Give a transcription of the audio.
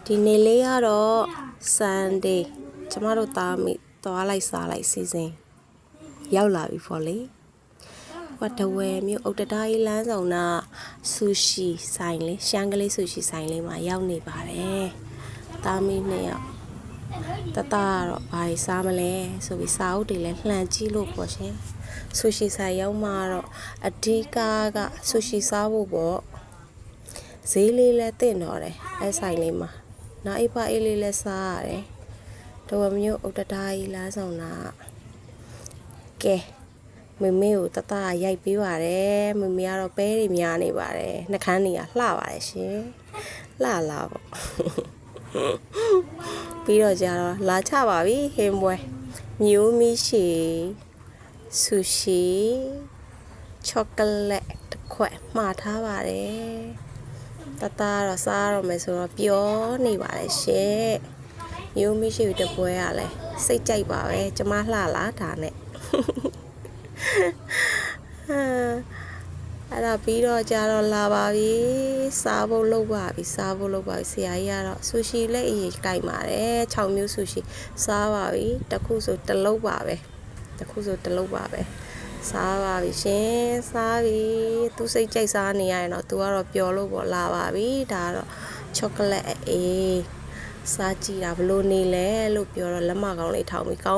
ဒီနေ့လေးကတော့ Sunday ကျမတို့သားမိသွားလိုက်စားလိုက်စီစဉ်ရောက်လာပြီပေါ့လေဟိုတဝဲမြို့ဥတ္တတာကြီးလမ်းဆောင်နာဆူရှီဆိုင်လေးရှမ်းကလေးဆူရှီဆိုင်လေးမှာရောက်နေပါတယ်သားမိနှစ်ယောက်တတကတော့ဘာစားမလဲဆိုပြီးစာအုပ်တွေလည်းလှန်ကြည့်လို့ပေါ့ရှင်ဆူရှီဆိုင်ရောက်မှတော့အဓိကဆူရှီစားဖို့ပေါ့ဈေးလေးလည်းတင့်တော့တယ်အဲဆိုင်လေးမှာနောက်အိပ်ပါအေးလေးလည်းစားရတယ်တဝက်မျိုးဥတ္တတာကြီးလမ်းဆောင်တာကဲမမေကိုတတရိုက်ပေးပါတယ်မမေကတော့ပဲတွေများနေပါတယ်နှကန်းတွေကလှပါတယ်ရှင်လှလာပေါ့ပြီးတော့ကြတော့လာချပါပြီဟင်းပွဲမျိုးမီရှီဆူရှီချောကလက်တစ်ခွက်မှားထားပါတယ်တတတော့စားရမယ်ဆိုတော့ပြောနေပါတယ်ရှင်မျိုးမရှိတပွဲရလဲစိတ်ကြိုက်ပါပဲကျမလှလာဒါနဲ့အဲ့ဒါပြီးတော့ကြတော့လာပါပြီစားဖို့လုပ်ပါပြီဆရာကြီးကတော့ဆူရှီလက်အရေးကြိုက်ပါတယ်6မျိုးဆူရှီစားပါပြီတစ်ခုဆိုတစ်လုံးပါပဲစားပါပြီရှင်စားပြီသူစိတ်ကြိုက်စားနေရရင်တော့သူကတော့ပျော်လို့ပေါ့လာပါပြီဒါကတော့ချောကလက်အေးစားကြည့်တာဘလို့နေလဲလို့ပြောတော့လက်မကောင်းလေးထောင်ပြီးကောင်း